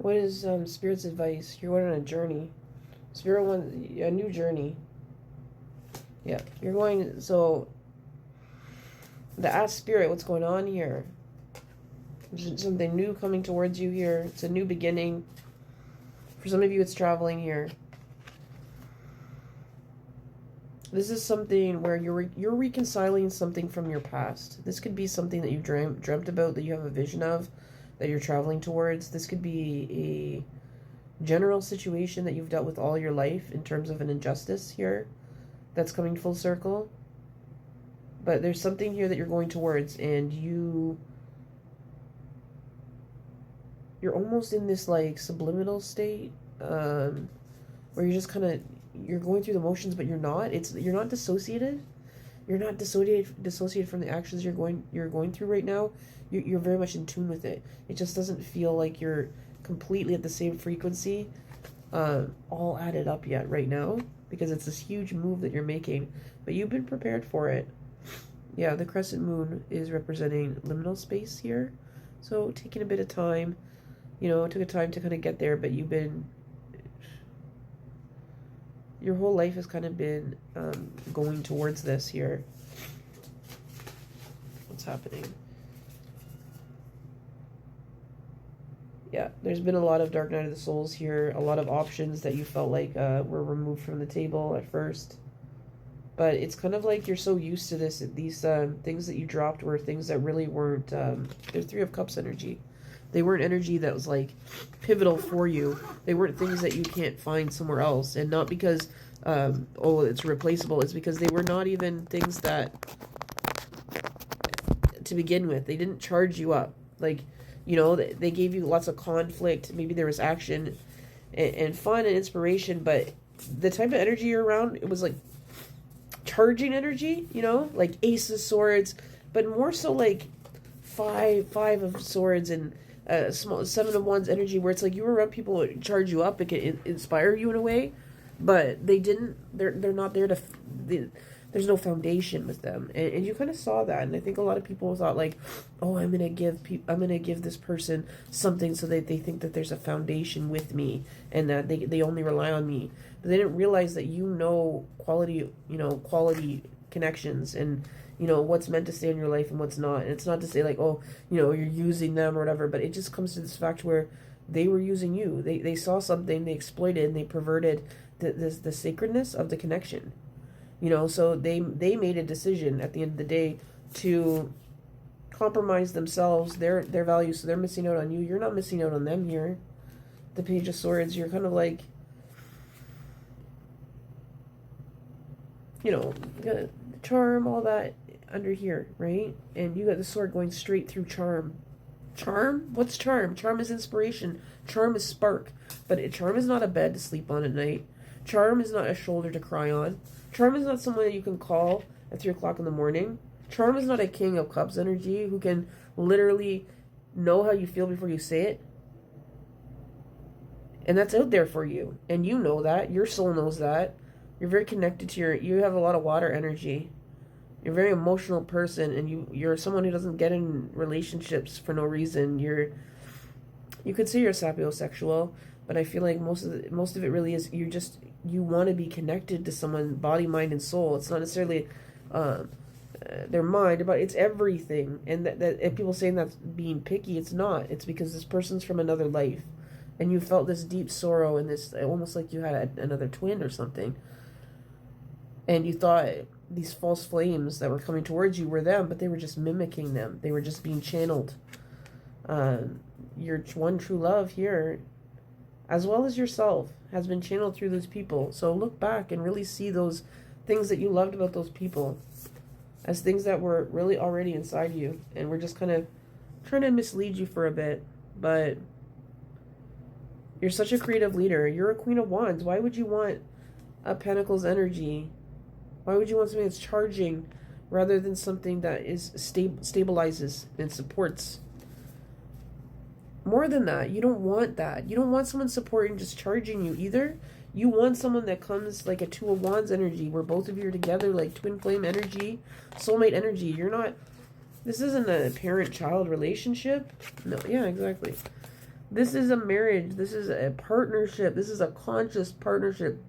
What is Spirit's advice? You're going on a journey. Spirit wants a new journey. Yeah, you're going, so the Ask Spirit, what's going on here? There's something new coming towards you here. It's a new beginning. For some of you, it's traveling here. This is something where you're reconciling something from your past. This could be something that you dreamt about, that you have a vision of, that you're traveling towards. This could be a general situation that you've dealt with all your life in terms of an injustice here that's coming full circle. But there's something here that you're going towards, and you're almost in this like subliminal state, where you're just kind of, you're going through the motions, but you're not. You're not dissociated. You're not dissociated from the actions you're going through right now. You're very much in tune with it. It just doesn't feel like you're completely at the same frequency, all added up yet right now, because it's this huge move that you're making. But you've been prepared for it. Yeah, the crescent moon is representing liminal space here. So taking a bit of time, it took a time to kind of get there, but your whole life has kind of been going towards this here. What's happening? Yeah, there's been a lot of Dark Night of the Souls here, a lot of options that you felt like were removed from the table at first. But it's kind of like you're so used to this. These things that you dropped were things that really weren't, they're Three of Cups energy. They weren't energy that was like pivotal for you. They weren't things that you can't find somewhere else. And not because, it's replaceable. It's because they were not even things that, to begin with, they didn't charge you up. Like, they gave you lots of conflict. Maybe there was action and fun and inspiration. But the type of energy you're around, it was like charging energy, like Ace of Swords. But more so like five of Swords and small Seven of Wands energy, where it's like you were around people who charge you up, it can inspire you in a way, but they didn't. They're not there to. There's no foundation with them, and you kind of saw that. And I think a lot of people thought like, oh, I'm gonna give this person something so that they think that there's a foundation with me, and that they only rely on me. But they didn't realize that quality connections, and what's meant to stay in your life and what's not. And it's not to say like, oh, you're using them or whatever, but it just comes to this fact where they were using you. They saw something, they exploited, and they perverted the sacredness of the connection. So they made a decision at the end of the day to compromise themselves, their values, so they're missing out on you. You're not missing out on them here. The Page of Swords, you're kind of like, charm, all that under here, right? And you got the sword going straight through charm. Charm? What's charm? Charm is inspiration. Charm is spark. But charm is not a bed to sleep on at night. Charm is not a shoulder to cry on. Charm is not someone that you can call at 3 o'clock in the morning. Charm is not a King of Cups energy who can literally know how you feel before you say it. And that's out there for you. And you know that. Your soul knows that. You're very connected to you have a lot of water energy. You're a very emotional person, and you're someone who doesn't get in relationships for no reason. You could say you're sapiosexual, but I feel like most of it really is you want to be connected to someone, body, mind, and soul. It's not necessarily their mind, but it's everything. And that if people saying that's being picky, it's not. It's because this person's from another life, and you felt this deep sorrow and this almost like you had another twin or something. And you thought these false flames that were coming towards you were them, but they were just mimicking them. They were just being channeled. Your one true love here, as well as yourself, has been channeled through those people. So look back and really see those things that you loved about those people as things that were really already inside you. And we're just kind of trying to mislead you for a bit. But you're such a creative leader. You're a Queen of Wands. Why would you want a Pentacles energy? Why would you want something that's charging rather than something that is stabilizes and supports? More than that, you don't want that. You don't want someone supporting just charging you either. You want someone that comes like a Two of Wands energy, where both of you are together, like twin flame energy, soulmate energy. This isn't a parent-child relationship. No, yeah, exactly. This is a marriage. This is a partnership. This is a conscious partnership.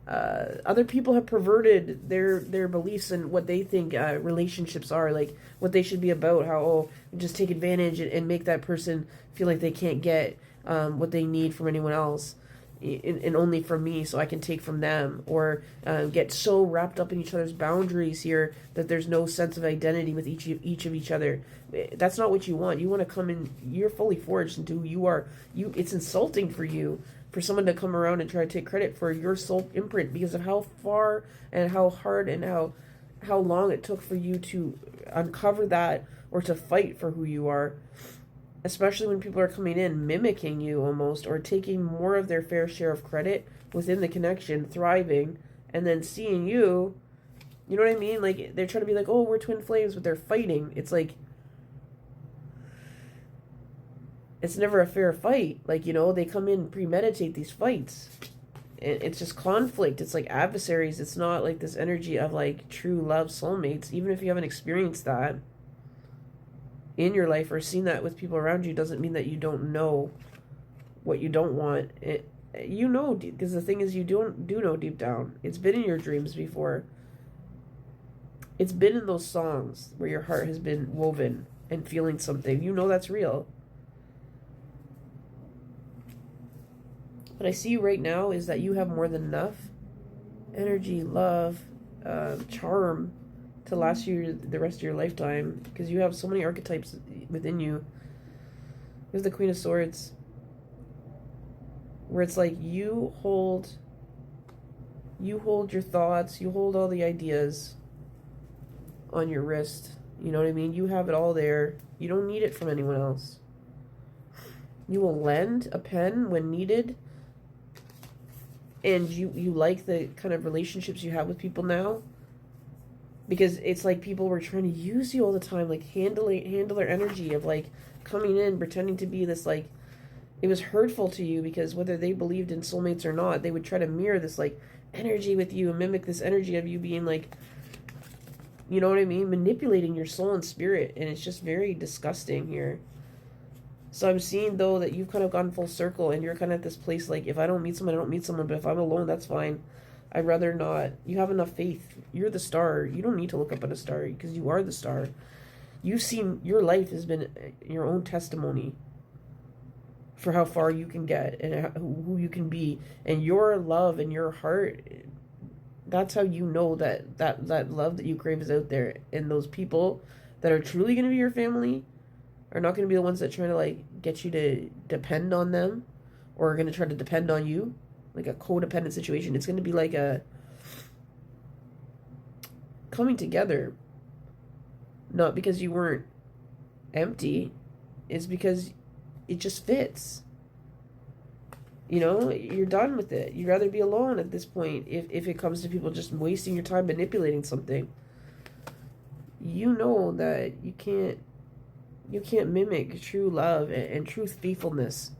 Other people have perverted their beliefs and what they think relationships are, like what they should be about. How, oh, just take advantage and make that person feel like they can't get what they need from anyone else, and only from me, so I can take from them, or get so wrapped up in each other's boundaries here that there's no sense of identity with each of each other. That's not what you want. You want to come in. You're fully forged into who you are. It's insulting for you for someone to come around and try to take credit for your soul imprint because of how far and how hard and how long it took for you to uncover that or to fight for who you are. Especially when people are coming in mimicking you almost, or taking more of their fair share of credit within the connection, thriving, and then seeing you, you know what I mean? Like, they're trying to be like, oh, we're twin flames, but they're fighting. It's like, it's never a fair fight. Like, you know, they come in and premeditate these fights. It's just conflict. It's like adversaries. It's not like this energy of like true love soulmates. Even if you haven't experienced that in your life or seen that with people around you, doesn't mean that you don't know what you don't want. You know, because the thing is, you do know deep down. It's been in your dreams before. It's been in those songs where your heart has been woven and feeling something. You know that's real. What I see right now is that you have more than enough energy, love, charm to last you the rest of your lifetime, because you have so many archetypes within you. There's the Queen of Swords, where it's like you hold your thoughts, you hold all the ideas on your wrist. You know what I mean? You have it all there. You don't need it from anyone else. You will lend a pen when needed. And you like the kind of relationships you have with people now, because it's like people were trying to use you all the time, like handle their energy of like coming in pretending to be this, like, it was hurtful to you because whether they believed in soulmates or not, they would try to mirror this like energy with you and mimic this energy of you being like, you know what I mean, manipulating your soul and spirit. And it's just very disgusting here. So I'm seeing, though, that you've kind of gone full circle and you're kind of at this place like, if I don't meet someone, I don't meet someone. But if I'm alone, that's fine. I'd rather not. You have enough faith. You're the star. You don't need to look up at a star because you are the star. You've seen, your life has been your own testimony for how far you can get and who you can be. And your love and your heart, that's how you know that love that you crave is out there. And those people that are truly going to be your family are not going to be the ones that try to like get you to depend on them, or are going to try to depend on you, like a codependent situation. It's going to be like a coming together, not because you weren't empty, it's because it just fits. You know, you're done with it. You'd rather be alone at this point if it comes to people just wasting your time manipulating something. You know that you can't mimic true love and true faithfulness